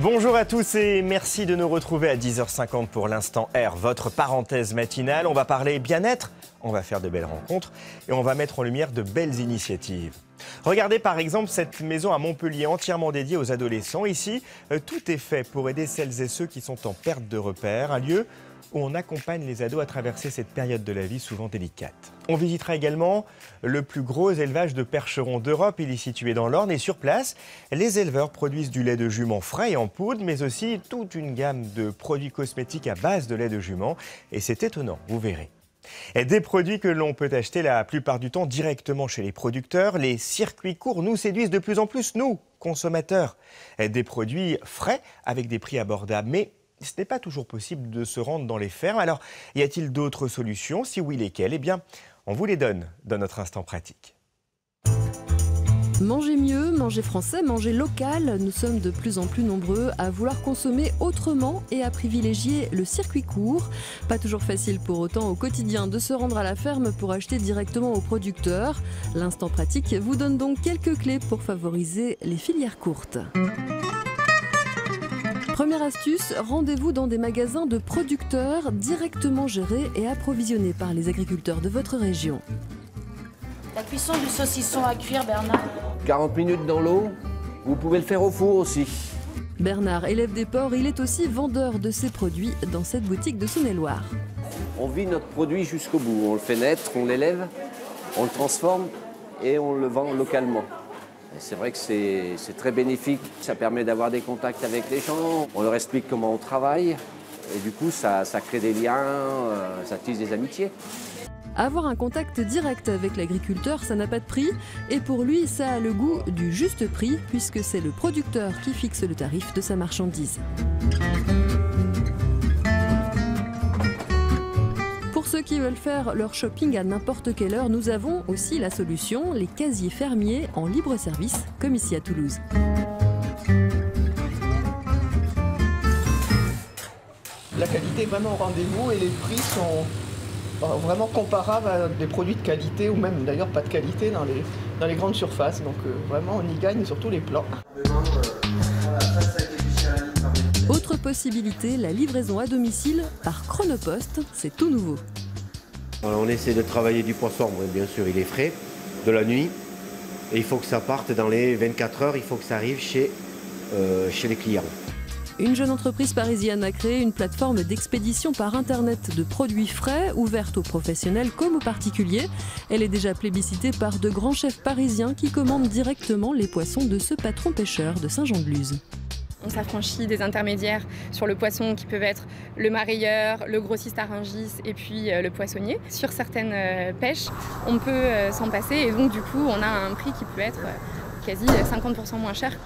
Bonjour à tous et merci de nous retrouver à 10h50 pour l'Instant R, votre parenthèse matinale. On va parler bien-être, on va faire de belles rencontres et on va mettre en lumière de belles initiatives. Regardez par exemple cette maison à Montpellier entièrement dédiée aux adolescents. Ici, tout est fait pour aider celles et ceux qui sont en perte de repères, un lieu où on accompagne les ados à traverser cette période de la vie souvent délicate. On visitera également le plus gros élevage de percherons d'Europe. Il est situé dans l'Orne et sur place, les éleveurs produisent du lait de jument frais et en poudre, mais aussi toute une gamme de produits cosmétiques à base de lait de jument. Et c'est étonnant, vous verrez. Et des produits que l'on peut acheter la plupart du temps directement chez les producteurs. Les circuits courts nous séduisent de plus en plus, nous, consommateurs. Et des produits frais avec des prix abordables. Mais ce n'est pas toujours possible de se rendre dans les fermes. Alors, y a-t-il d'autres solutions? Si oui, lesquelles? Eh bien, on vous les donne dans notre instant pratique. Manger mieux, manger français, manger local, nous sommes de plus en plus nombreux à vouloir consommer autrement et à privilégier le circuit court. Pas toujours facile pour autant au quotidien de se rendre à la ferme pour acheter directement aux producteurs. L'instant pratique vous donne donc quelques clés pour favoriser les filières courtes. Première astuce, rendez-vous dans des magasins de producteurs directement gérés et approvisionnés par les agriculteurs de votre région. La cuisson du saucisson à cuire, Bernard. 40 minutes dans l'eau, vous pouvez le faire au four aussi. Bernard élève des porcs, il est aussi vendeur de ses produits dans cette boutique de Saône-et-Loire. On vit notre produit jusqu'au bout, on le fait naître, on l'élève, on le transforme et on le vend localement. C'est vrai que c'est très bénéfique, ça permet d'avoir des contacts avec les gens, on leur explique comment on travaille et du coup ça crée des liens, ça tisse des amitiés. Avoir un contact direct avec l'agriculteur, ça n'a pas de prix et pour lui, ça a le goût du juste prix puisque c'est le producteur qui fixe le tarif de sa marchandise. Pour ceux qui veulent faire leur shopping à n'importe quelle heure, nous avons aussi la solution, les casiers fermiers en libre service, comme ici à Toulouse. La qualité est vraiment au rendez-vous et les prix sont vraiment comparables à des produits de qualité ou même d'ailleurs pas de qualité dans les grandes surfaces. Donc vraiment on y gagne sur tous les plans. Autre possibilité, la livraison à domicile par Chronopost, c'est tout nouveau. Alors on essaie de travailler du poisson, bien sûr il est frais, de la nuit. Et il faut que ça parte dans les 24 heures, il faut que ça arrive chez les clients. Une jeune entreprise parisienne a créé une plateforme d'expédition par Internet de produits frais, ouverte aux professionnels comme aux particuliers. Elle est déjà plébiscitée par de grands chefs parisiens qui commandent directement les poissons de ce patron pêcheur de Saint-Jean-de-Luz. On s'affranchit des intermédiaires sur le poisson qui peuvent être le marailleur, le grossiste à Rungis et puis le poissonnier. Sur certaines pêches, on peut s'en passer et donc du coup on a un prix qui peut être quasi 50% moins cher.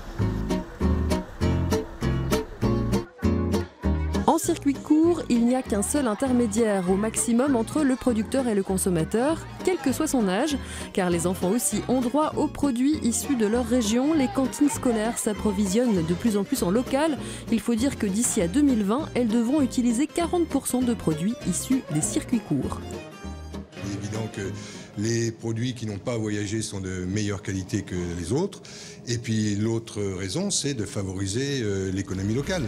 En circuit court, il n'y a qu'un seul intermédiaire au maximum entre le producteur et le consommateur, quel que soit son âge, car les enfants aussi ont droit aux produits issus de leur région. Les cantines scolaires s'approvisionnent de plus en plus en local. Il faut dire que d'ici à 2020, elles devront utiliser 40% de produits issus des circuits courts. Il est évident que les produits qui n'ont pas voyagé sont de meilleure qualité que les autres. Et puis l'autre raison, c'est de favoriser l'économie locale.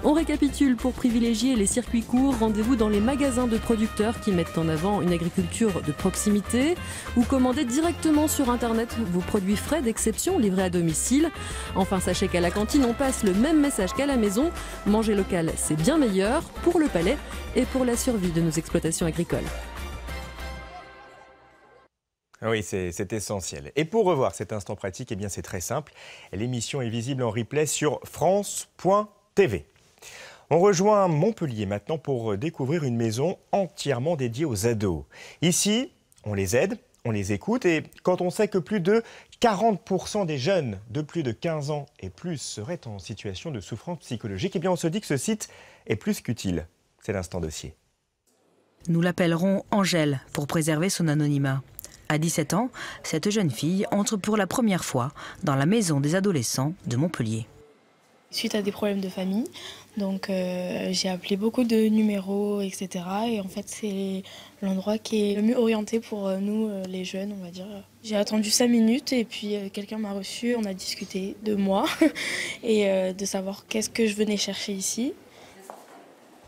On récapitule pour privilégier les circuits courts. Rendez-vous dans les magasins de producteurs qui mettent en avant une agriculture de proximité ou commandez directement sur Internet vos produits frais d'exception livrés à domicile. Enfin, sachez qu'à la cantine, on passe le même message qu'à la maison. Manger local, c'est bien meilleur pour le palais et pour la survie de nos exploitations agricoles. Oui, c'est essentiel. Et pour revoir cet instant pratique, eh bien c'est très simple. L'émission est visible en replay sur France.tv. On rejoint Montpellier maintenant pour découvrir une maison entièrement dédiée aux ados. Ici, on les aide, on les écoute et quand on sait que plus de 40% des jeunes de plus de 15 ans et plus seraient en situation de souffrance psychologique, eh bien on se dit que ce site est plus qu'utile. C'est l'instant dossier. Nous l'appellerons Angèle pour préserver son anonymat. À 17 ans, cette jeune fille entre pour la première fois dans la maison des adolescents de Montpellier. Suite à des problèmes de famille, donc j'ai appelé beaucoup de numéros, etc. Et en fait, c'est l'endroit qui est le mieux orienté pour nous, les jeunes, on va dire. J'ai attendu 5 minutes et puis quelqu'un m'a reçu, on a discuté de moi et de savoir qu'est-ce que je venais chercher ici.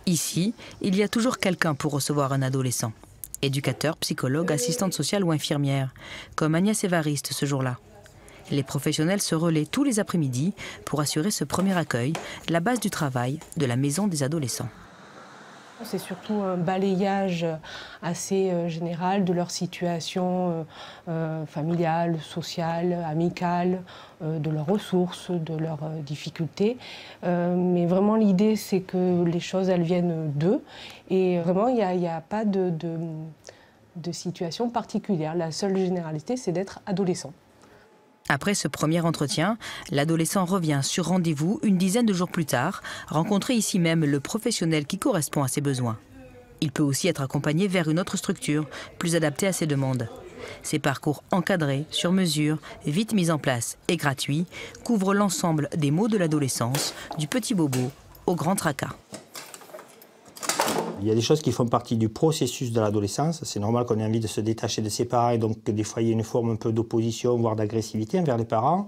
Ici, il y a toujours quelqu'un pour recevoir un adolescent. Éducateur, psychologue, assistante sociale ou infirmière, comme Agnès Évariste ce jour-là. Les professionnels se relaient tous les après-midi pour assurer ce premier accueil, la base du travail de la maison des adolescents. C'est surtout un balayage assez général de leur situation familiale, sociale, amicale, de leurs ressources, de leurs difficultés. Mais vraiment l'idée c'est que les choses elles viennent d'eux et vraiment il n'y a pas de situation particulière. La seule généralité c'est d'être adolescent. Après ce premier entretien, l'adolescent revient sur rendez-vous une dizaine de jours plus tard, rencontrer ici même le professionnel qui correspond à ses besoins. Il peut aussi être accompagné vers une autre structure, plus adaptée à ses demandes. Ces parcours encadrés, sur mesure, vite mis en place et gratuits, couvrent l'ensemble des maux de l'adolescence, du petit bobo au grand tracas. Il y a des choses qui font partie du processus de l'adolescence. C'est normal qu'on ait envie de se détacher de ses parents et donc que des fois il y a une forme un peu d'opposition, voire d'agressivité envers les parents.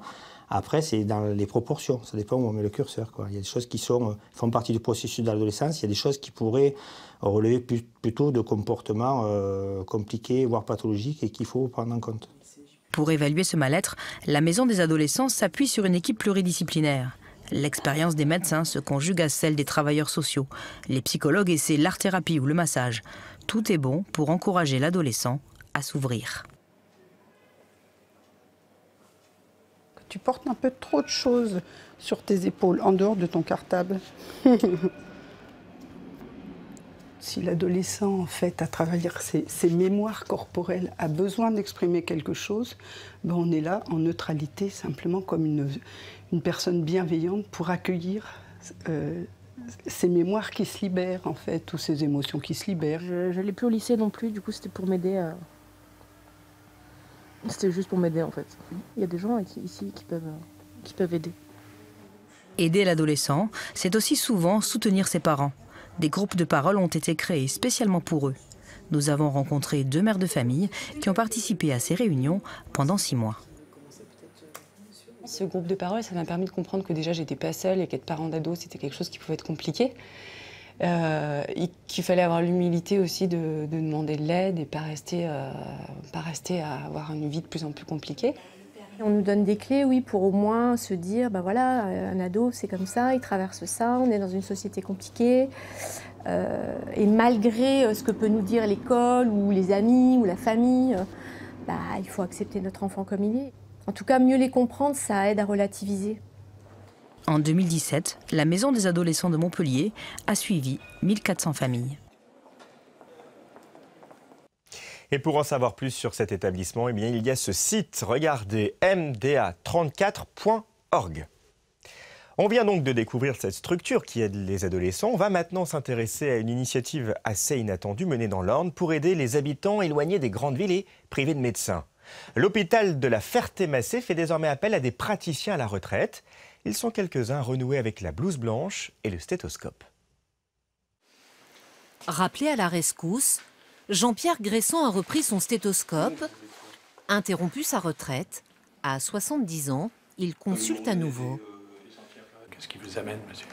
Après, c'est dans les proportions. Ça dépend où on met le curseur, quoi. Il y a des choses qui font partie du processus de l'adolescence. Il y a des choses qui pourraient relever plutôt de comportements compliqués, voire pathologiques, et qu'il faut prendre en compte. Pour évaluer ce mal-être, la maison des adolescents s'appuie sur une équipe pluridisciplinaire. L'expérience des médecins se conjugue à celle des travailleurs sociaux. Les psychologues essaient l'art-thérapie ou le massage. Tout est bon pour encourager l'adolescent à s'ouvrir. Tu portes un peu trop de choses sur tes épaules, en dehors de ton cartable. Si l'adolescent, en fait, à travers ses mémoires corporelles, a besoin d'exprimer quelque chose, ben on est là en neutralité, simplement comme une personne bienveillante pour accueillir ces mémoires qui se libèrent, en fait, ou ces émotions qui se libèrent. Je n'allais plus au lycée non plus, du coup c'était pour m'aider à... C'était juste pour m'aider, en fait. Il y a des gens ici qui peuvent aider. Aider l'adolescent, c'est aussi souvent soutenir ses parents. Des groupes de parole ont été créés spécialement pour eux. Nous avons rencontré 2 mères de famille qui ont participé à ces réunions pendant 6 mois. Ce groupe de parole, ça m'a permis de comprendre que déjà j'étais pas seule et qu'être parent d'ado, c'était quelque chose qui pouvait être compliqué. Et qu'il fallait avoir l'humilité aussi de demander de l'aide et pas rester à avoir une vie de plus en plus compliquée. On nous donne des clés, oui, pour au moins se dire, ben voilà, un ado, c'est comme ça, il traverse ça, on est dans une société compliquée. Et malgré ce que peut nous dire l'école ou les amis ou la famille, il faut accepter notre enfant comme il est. En tout cas, mieux les comprendre, ça aide à relativiser. En 2017, la Maison des adolescents de Montpellier a suivi 1400 familles. Et pour en savoir plus sur cet établissement, eh bien, il y a ce site, regardez, mda34.org. On vient donc de découvrir cette structure qui aide les adolescents. On va maintenant s'intéresser à une initiative assez inattendue menée dans l'Orne pour aider les habitants éloignés des grandes villes et privés de médecins. L'hôpital de la Ferté-Macé fait désormais appel à des praticiens à la retraite. Ils sont quelques-uns renoués avec la blouse blanche et le stéthoscope. Rappelé à la rescousse, Jean-Pierre Gresson a repris son stéthoscope. Interrompu sa retraite, à 70 ans, il consulte à nouveau. Qu'est-ce qui vous amène, monsieur?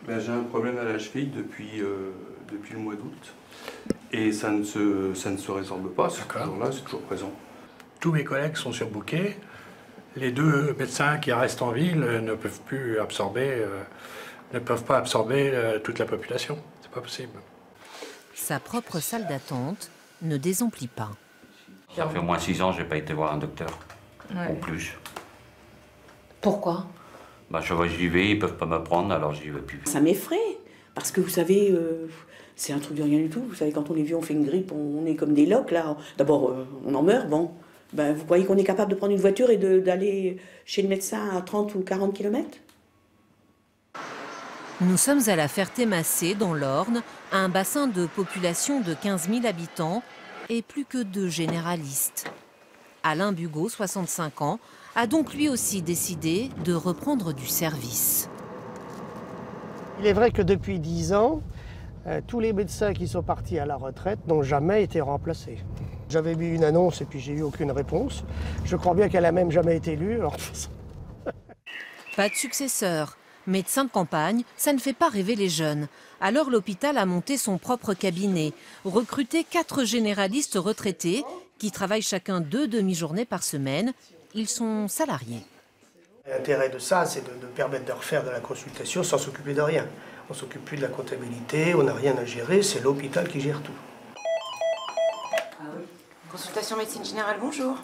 J'ai un problème à la cheville depuis le mois d'août. Et ça ne se résorbe pas. Ce jour-là, c'est toujours présent. Tous mes collègues sont surbookés. Les 2 médecins qui restent en ville ne peuvent pas absorber toute la population. C'est pas possible. Sa propre salle d'attente ne désemplit pas. Ça fait au moins 6 ans que je n'ai pas été voir un docteur. Ou plus. Pourquoi? J'y vais, ils ne peuvent pas me prendre, alors j'y vais plus. Ça m'effraie, parce que vous savez, c'est un truc de rien du tout. Vous savez, quand on est vieux, on fait une grippe, on est comme des loques, là. D'abord, on en meurt, bon. Vous croyez qu'on est capable de prendre une voiture et d'aller chez le médecin à 30 ou 40 km? Nous sommes à la Ferté-Macé, dans l'Orne, un bassin de population de 15 000 habitants et plus que 2 généralistes. Alain Bugot, 65 ans, a donc lui aussi décidé de reprendre du service. Il est vrai que depuis 10 ans, tous les médecins qui sont partis à la retraite n'ont jamais été remplacés. J'avais mis une annonce et puis j'ai eu aucune réponse. Je crois bien qu'elle n'a même jamais été lue. Alors... Pas de successeur. Médecin de campagne, ça ne fait pas rêver les jeunes. Alors l'hôpital a monté son propre cabinet, recruté 4 généralistes retraités qui travaillent chacun 2 demi-journées par semaine. Ils sont salariés. L'intérêt de ça, c'est de permettre de refaire de la consultation sans s'occuper de rien. On ne s'occupe plus de la comptabilité, on n'a rien à gérer, c'est l'hôpital qui gère tout. Ah oui. Consultation médecine générale, bonjour.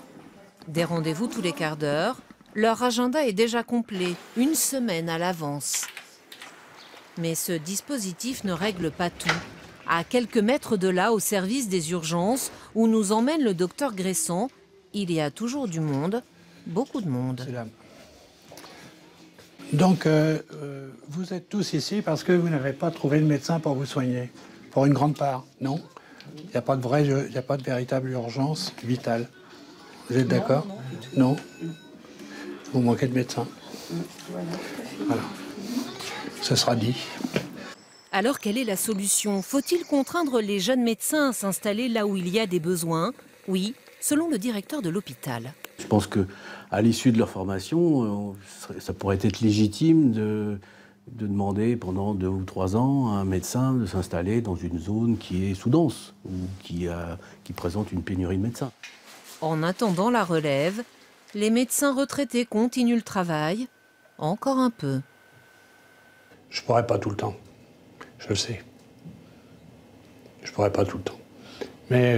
Des rendez-vous tous les quarts d'heure. Leur agenda est déjà complet, une semaine à l'avance. Mais ce dispositif ne règle pas tout. À quelques mètres de là, au service des urgences, où nous emmène le docteur Gresson, il y a toujours du monde, beaucoup de monde. Donc, vous êtes tous ici parce que vous n'avez pas trouvé de médecin pour vous soigner, pour une grande part, non? Il n'y a pas de véritable urgence vitale. Vous êtes d'accord? Non. Vous manquez de médecins. Voilà. Ce sera dit. Alors, quelle est la solution? Faut-il contraindre les jeunes médecins à s'installer là où il y a des besoins? Oui, selon le directeur de l'hôpital. Je pense qu'à l'issue de leur formation, ça pourrait être légitime de demander pendant 2 ou 3 ans à un médecin de s'installer dans une zone qui est sous-dense ou qui présente une pénurie de médecins. En attendant la relève, les médecins retraités continuent le travail, encore un peu. Je ne pourrai pas tout le temps, je le sais. Je ne pourrai pas tout le temps. Mais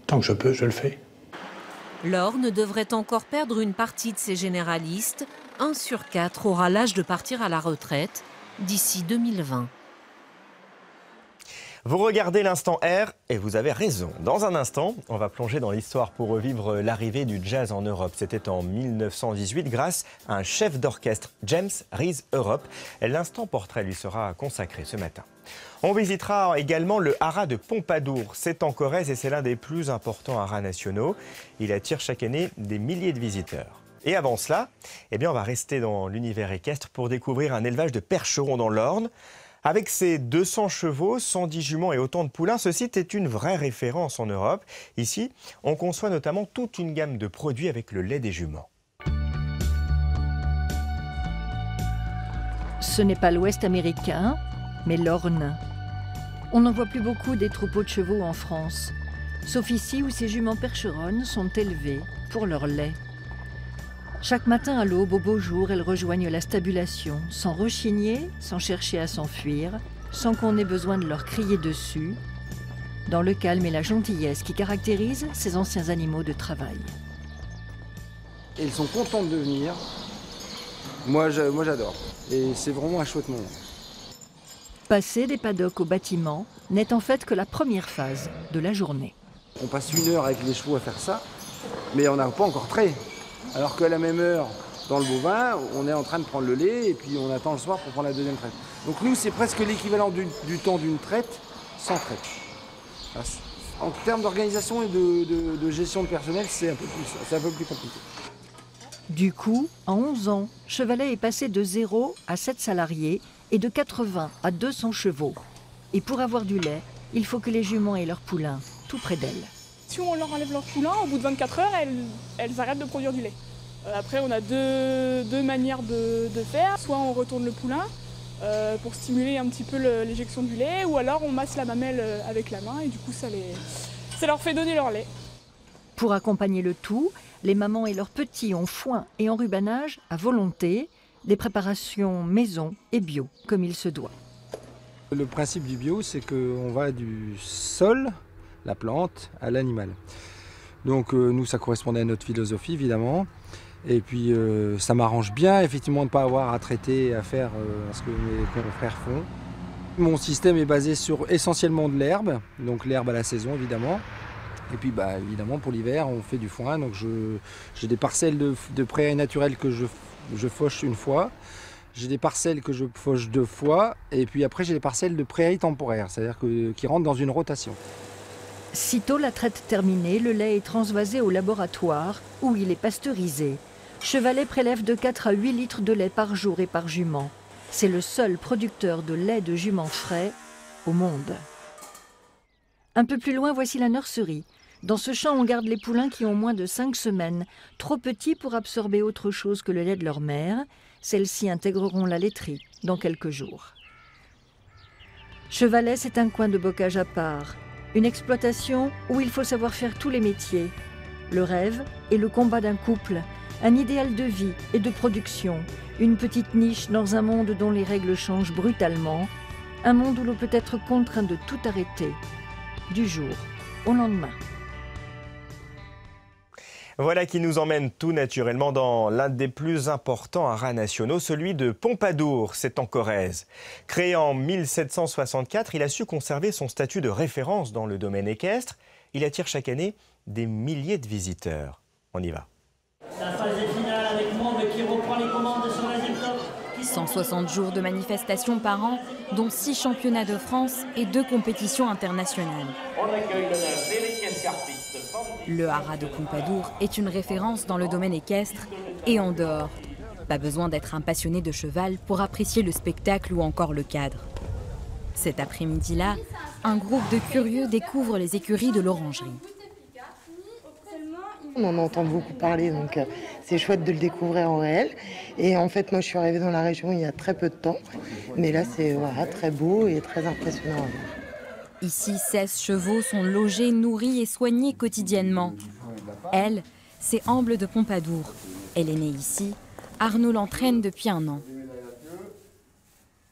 tant que je peux, je le fais. L'Orne devrait encore perdre une partie de ses généralistes. 1 sur 4 aura l'âge de partir à la retraite d'ici 2020. Vous regardez l'Instant R et vous avez raison. Dans un instant, on va plonger dans l'histoire pour revivre l'arrivée du jazz en Europe. C'était en 1918 grâce à un chef d'orchestre, James Reese Europe. L'instant portrait lui sera consacré ce matin. On visitera également le haras de Pompadour. C'est en Corrèze et c'est l'un des plus importants haras nationaux. Il attire chaque année des milliers de visiteurs. Et avant cela, on va rester dans l'univers équestre pour découvrir un élevage de percherons dans l'Orne. Avec ses 200 chevaux, 110 juments et autant de poulains, ce site est une vraie référence en Europe. Ici, on conçoit notamment toute une gamme de produits avec le lait des juments. Ce n'est pas l'Ouest américain, mais l'Orne. On n'en voit plus beaucoup des troupeaux de chevaux en France, sauf ici où ces juments percheronnes sont élevées pour leur lait. Chaque matin à l'aube, au beau jour, elles rejoignent la stabulation, sans rechigner, sans chercher à s'enfuir, sans qu'on ait besoin de leur crier dessus, dans le calme et la gentillesse qui caractérisent ces anciens animaux de travail. Ils sont contents de venir. Moi j'adore. Et c'est vraiment un chouette moment. Passer des paddocks au bâtiment n'est en fait que la première phase de la journée. On passe 1 heure avec les chevaux à faire ça, mais on n'a pas encore trait. Alors qu'à la même heure, dans le bovin, on est en train de prendre le lait et puis on attend le soir pour prendre la deuxième traite. Donc nous, c'est presque l'équivalent du temps d'une traite sans traite. En termes d'organisation et de gestion de personnel, c'est un peu plus compliqué. Du coup, en 11 ans, Chevalet est passé de 0 à 7 salariés et de 80 à 200 chevaux. Et pour avoir du lait, il faut que les juments aient leurs poulains tout près d'elles. Si on leur enlève leur poulain, au bout de 24 heures, elles arrêtent de produire du lait. Après, on a deux manières de faire. Soit on retourne le poulain pour stimuler un petit peu l'éjection du lait, ou alors on masse la mamelle avec la main et du coup ça leur fait donner leur lait. Pour accompagner le tout, les mamans et leurs petits ont foin et enrubanage à volonté, des préparations maison et bio, comme il se doit. Le principe du bio, c'est qu'on va du sol, la plante, à l'animal. Donc nous, ça correspondait à notre philosophie, évidemment. Et puis ça m'arrange bien, effectivement, de ne pas avoir à traiter, à faire ce que mes confrères font. Mon système est basé sur essentiellement de l'herbe, donc l'herbe à la saison, évidemment. Et puis, évidemment, pour l'hiver, on fait du foin. Donc j'ai des parcelles de prairies naturelles que je fauche 1 fois. J'ai des parcelles que je fauche 2 fois. Et puis après, j'ai des parcelles de prairies temporaires, c'est-à-dire qui rentrent dans une rotation. Sitôt la traite terminée, le lait est transvasé au laboratoire où il est pasteurisé. Chevalet prélève de 4 à 8 litres de lait par jour et par jument. C'est le seul producteur de lait de jument frais au monde. Un peu plus loin, voici la nurserie. Dans ce champ, on garde les poulains qui ont moins de 5 semaines, trop petits pour absorber autre chose que le lait de leur mère. Celles-ci intégreront la laiterie dans quelques jours. Chevalet, c'est un coin de bocage à part. Une exploitation où il faut savoir faire tous les métiers. Le rêve et le combat d'un couple. Un idéal de vie et de production. Une petite niche dans un monde dont les règles changent brutalement. Un monde où l'on peut être contraint de tout arrêter. Du jour au lendemain. Voilà qui nous emmène tout naturellement dans l'un des plus importants haras nationaux, celui de Pompadour, c'est en Corrèze. Créé en 1764, il a su conserver son statut de référence dans le domaine équestre. Il attire chaque année des milliers de visiteurs. On y va. La phase finale avec Monde qui reprend les commandes sur la zip-top. 160 jours de manifestations par an, dont 6 championnats de France et 2 compétitions internationales. On accueille le artiste. Le haras de Pompadour est une référence dans le domaine équestre et en dehors. Pas besoin d'être un passionné de cheval pour apprécier le spectacle ou encore le cadre. Cet après-midi-là, un groupe de curieux découvre les écuries de l'Orangerie. On en entend beaucoup parler, donc c'est chouette de le découvrir en réel. Et en fait, moi, je suis arrivée dans la région il y a très peu de temps. Mais là, c'est voilà, très beau et très impressionnant à voir. Ici, 16 chevaux sont logés, nourris et soignés quotidiennement. Elle, c'est Amble de Pompadour. Elle est née ici. Arnaud l'entraîne depuis 1 an.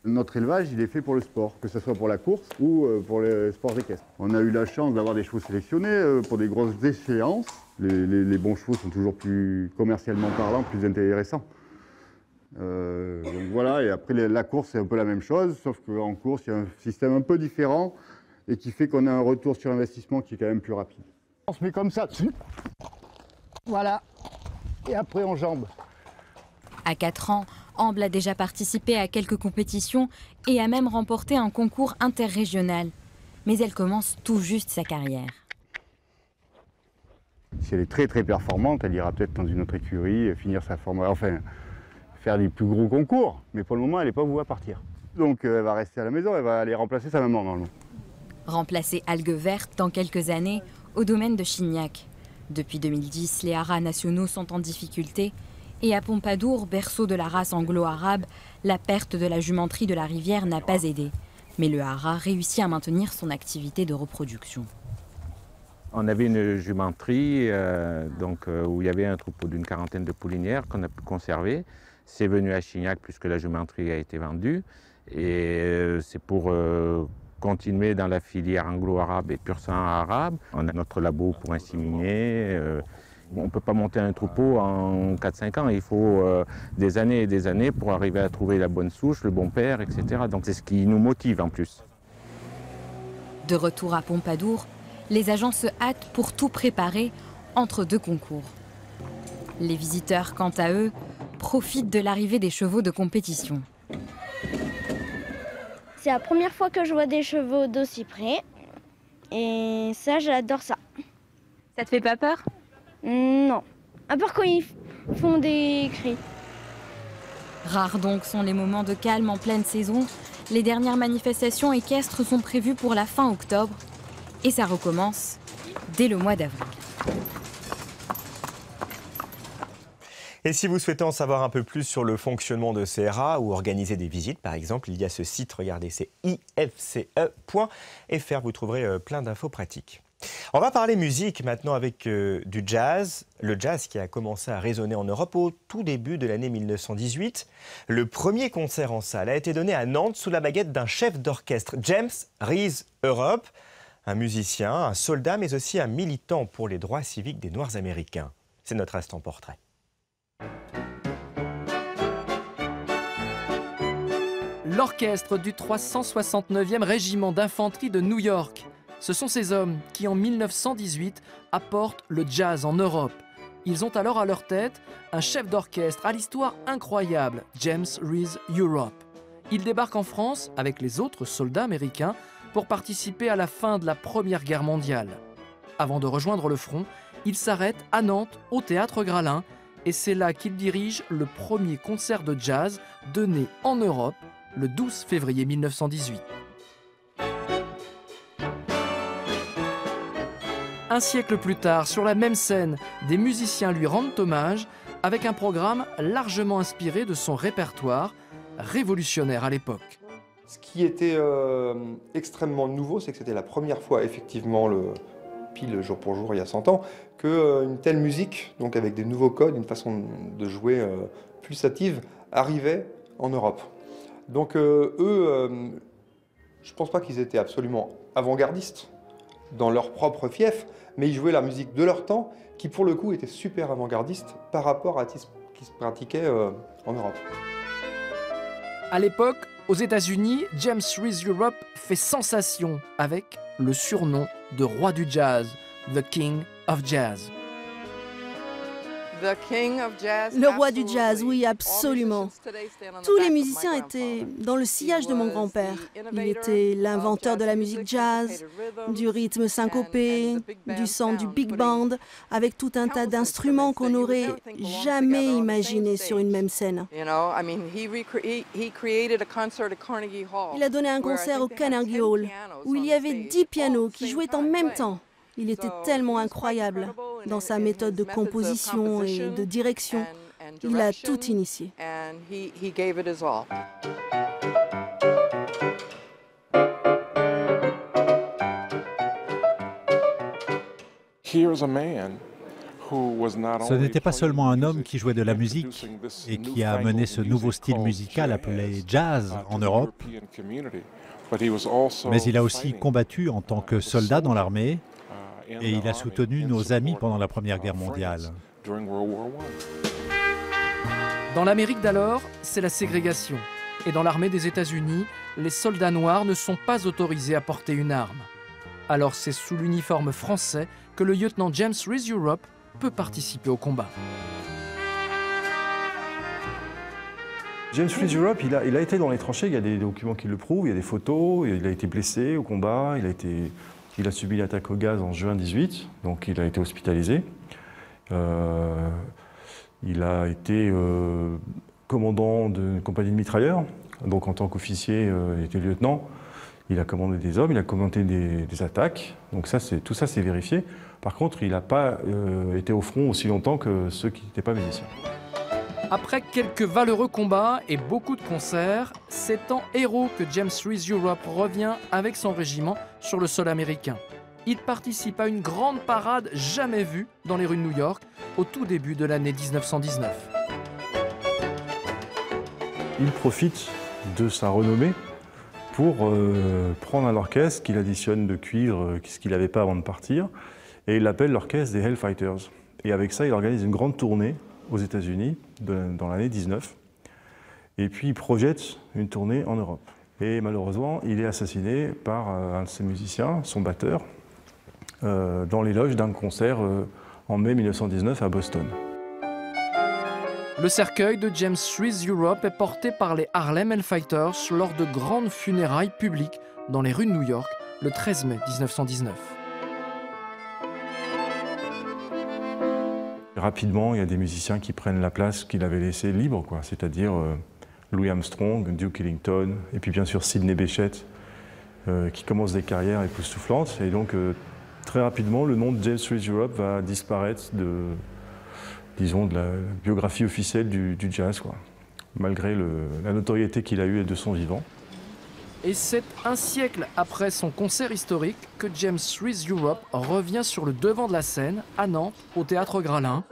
Notre élevage, il est fait pour le sport, que ce soit pour la course ou pour les sports équestres. On a eu la chance d'avoir des chevaux sélectionnés pour des grosses échéances. Les bons chevaux sont toujours plus commercialement parlant, plus intéressants. Donc voilà, et après la course, c'est un peu la même chose, sauf qu'en course, il y a un système un peu différent et qui fait qu'on a un retour sur investissement qui est quand même plus rapide. On se met comme ça dessus. Voilà. Et après, on jambe. À 4 ans, Amble a déjà participé à quelques compétitions et a même remporté un concours interrégional. Mais elle commence tout juste sa carrière. Si elle est très très performante, elle ira peut-être dans une autre écurie, finir sa formation, enfin faire les plus gros concours. Mais pour le moment, elle n'est pas vouée à partir. Donc elle va rester à la maison, elle va aller remplacer sa maman normalement. Remplacer Algues Vertes dans quelques années au domaine de Chignac. Depuis 2010, les haras nationaux sont en difficulté. Et à Pompadour, berceau de la race anglo-arabe, la perte de la jumenterie de la rivière n'a pas aidé. Mais le haras réussit à maintenir son activité de reproduction. On avait une jumenterie où il y avait un troupeau d'une quarantaine de poulinières qu'on a pu conserver. C'est venu à Chignac puisque la jumenterie a été vendue. Et c'est pour continuer dans la filière anglo-arabe et pur sang arabe. On a notre labo pour inséminer. On ne peut pas monter un troupeau en 4-5 ans. Il faut des années et des années pour arriver à trouver la bonne souche, le bon père, etc. Donc c'est ce qui nous motive en plus. De retour à Pompadour, les agents se hâtent pour tout préparer entre 2 concours. Les visiteurs, quant à eux, profitent de l'arrivée des chevaux de compétition. C'est la première fois que je vois des chevaux d'aussi près. Et ça, j'adore ça. Ça te fait pas peur ? Non. À part quand ils font des cris. Rares donc sont les moments de calme en pleine saison. Les dernières manifestations équestres sont prévues pour la fin octobre. Et ça recommence dès le mois d'avril. Et si vous souhaitez en savoir un peu plus sur le fonctionnement de ces haras ou organiser des visites, par exemple, il y a ce site, regardez, c'est ifce.fr, vous trouverez plein d'infos pratiques. On va parler musique maintenant avec du jazz, le jazz qui a commencé à résonner en Europe au tout début de l'année 1918. Le premier concert en salle a été donné à Nantes sous la baguette d'un chef d'orchestre, James Reese Europe, un musicien, un soldat, mais aussi un militant pour les droits civiques des Noirs américains. C'est notre instant portrait. L'orchestre du 369e régiment d'infanterie de New York. Ce sont ces hommes qui, en 1918, apportent le jazz en Europe. Ils ont alors à leur tête un chef d'orchestre à l'histoire incroyable, James Reese Europe. Il débarque en France avec les autres soldats américains pour participer à la fin de la Première Guerre mondiale. Avant de rejoindre le front, il s'arrête à Nantes, au Théâtre Gralin, et c'est là qu'il dirige le premier concert de jazz donné en Europe le 12 février 1918. Un siècle plus tard, sur la même scène, des musiciens lui rendent hommage avec un programme largement inspiré de son répertoire, révolutionnaire à l'époque. Ce qui était extrêmement nouveau, c'est que c'était la première fois, effectivement, pile jour pour jour, il y a 100 ans, qu'une telle musique, donc avec des nouveaux codes, une façon de jouer pulsative, arrivait en Europe. Donc eux, je ne pense pas qu'ils étaient absolument avant-gardistes dans leur propre fief, mais ils jouaient la musique de leur temps, qui pour le coup était super avant-gardiste par rapport à ce qui se pratiquait en Europe. À l'époque, aux États-Unis, James Reese Europe fait sensation avec le surnom de roi du jazz, The King of Jazz. Le roi du jazz, oui, absolument. Tous les musiciens étaient dans le sillage de mon grand-père. Il était l'inventeur de la musique jazz, du rythme syncopé, du son du big band, avec tout un tas d'instruments qu'on n'aurait jamais imaginés sur une même scène. Il a donné un concert au Carnegie Hall, où il y avait 10 pianos qui jouaient en même temps. Il était tellement incroyable dans sa méthode de composition et de direction. Il a tout initié. Ce n'était pas seulement un homme qui jouait de la musique et qui a amené ce nouveau style musical appelé jazz en Europe, mais il a aussi combattu en tant que soldat dans l'armée et il a soutenu nos amis pendant la Première Guerre mondiale. Dans l'Amérique d'alors, c'est la ségrégation. Et dans l'armée des États-Unis, les soldats noirs ne sont pas autorisés à porter une arme. Alors c'est sous l'uniforme français que le lieutenant James Reese Europe peut participer au combat. James Reese Europe, il a été dans les tranchées, il y a des documents qui le prouvent, il y a des photos, il a été blessé au combat, il a subi l'attaque au gaz en juin 18, donc il a été hospitalisé. Il a été commandant d'une compagnie de mitrailleurs, donc en tant qu'officier, il était lieutenant. Il a commandé des hommes, il a commandé des attaques, donc tout ça c'est vérifié. Par contre, il n'a pas été au front aussi longtemps que ceux qui n'étaient pas musiciens. Après quelques valeureux combats et beaucoup de concerts, c'est en héros que James Reese Europe revient avec son régiment sur le sol américain. Il participe à une grande parade jamais vue dans les rues de New York au tout début de l'année 1919. Il profite de sa renommée pour prendre un orchestre qu'il additionne de cuivre, ce qu'il n'avait pas avant de partir, et il l'appelle l'orchestre des Hellfighters. Et avec ça, il organise une grande tournée aux États-Unis dans l'année 19. Et puis il projette une tournée en Europe. Et malheureusement, il est assassiné par un de ses musiciens, son batteur, dans les loges d'un concert en mai 1919 à Boston. Le cercueil de James Reese Europe est porté par les Harlem Hellfighters lors de grandes funérailles publiques dans les rues de New York le 13 mai 1919. Rapidement, il y a des musiciens qui prennent la place qu'il avait laissée libre, c'est-à-dire Louis Armstrong, Duke Ellington, et puis bien sûr Sidney Bechet, qui commencent des carrières époustouflantes. Et donc, très rapidement, le nom de James Reese Europe va disparaître de la biographie officielle du jazz, malgré la notoriété qu'il a eue de son vivant. Et c'est un siècle après son concert historique que James Reese Europe revient sur le devant de la scène, à Nantes, au Théâtre Gralin.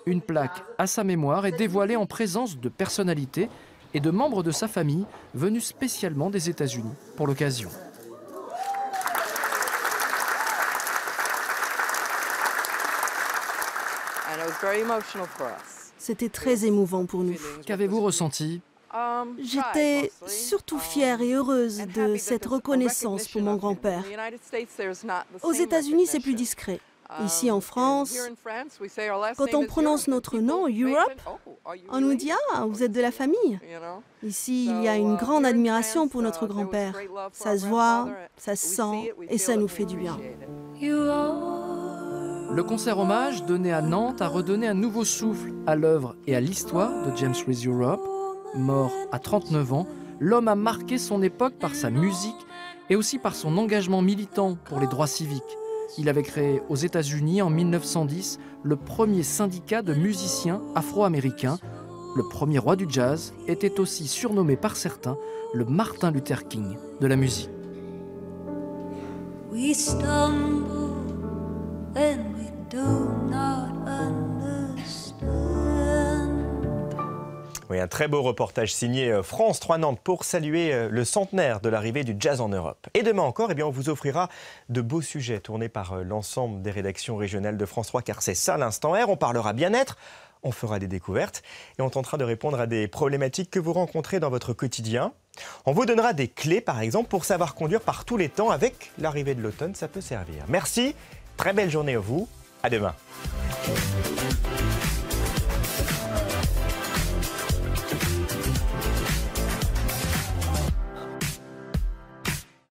Une plaque à sa mémoire est dévoilée en présence de personnalités et de membres de sa famille venus spécialement des États-Unis pour l'occasion. C'était très émouvant pour nous. Qu'avez-vous ressenti ? J'étais surtout fière et heureuse de cette reconnaissance pour mon grand-père. Aux États-Unis, c'est plus discret. Ici, en France, quand on prononce notre nom, Europe, on nous dit « Ah, vous êtes de la famille ». Ici, il y a une grande admiration pour notre grand-père. Ça se voit, ça se sent et ça nous fait du bien. You are Le concert hommage donné à Nantes a redonné un nouveau souffle à l'œuvre et à l'histoire de James Reese Europe. Mort à 39 ans, l'homme a marqué son époque par sa musique et aussi par son engagement militant pour les droits civiques. Il avait créé aux États-Unis en 1910 le premier syndicat de musiciens afro-américains. Le premier roi du jazz était aussi surnommé par certains le Martin Luther King de la musique. We stumble and we do not understand. Oui, un très beau reportage signé France 3 Nantes pour saluer le centenaire de l'arrivée du jazz en Europe. Et demain encore, on vous offrira de beaux sujets tournés par l'ensemble des rédactions régionales de France 3, car c'est ça l'Instant R. On parlera bien-être, on fera des découvertes et on tentera de répondre à des problématiques que vous rencontrez dans votre quotidien. On vous donnera des clés, par exemple, pour savoir conduire par tous les temps. Avec l'arrivée de l'automne, ça peut servir. Merci, très belle journée à vous, à demain.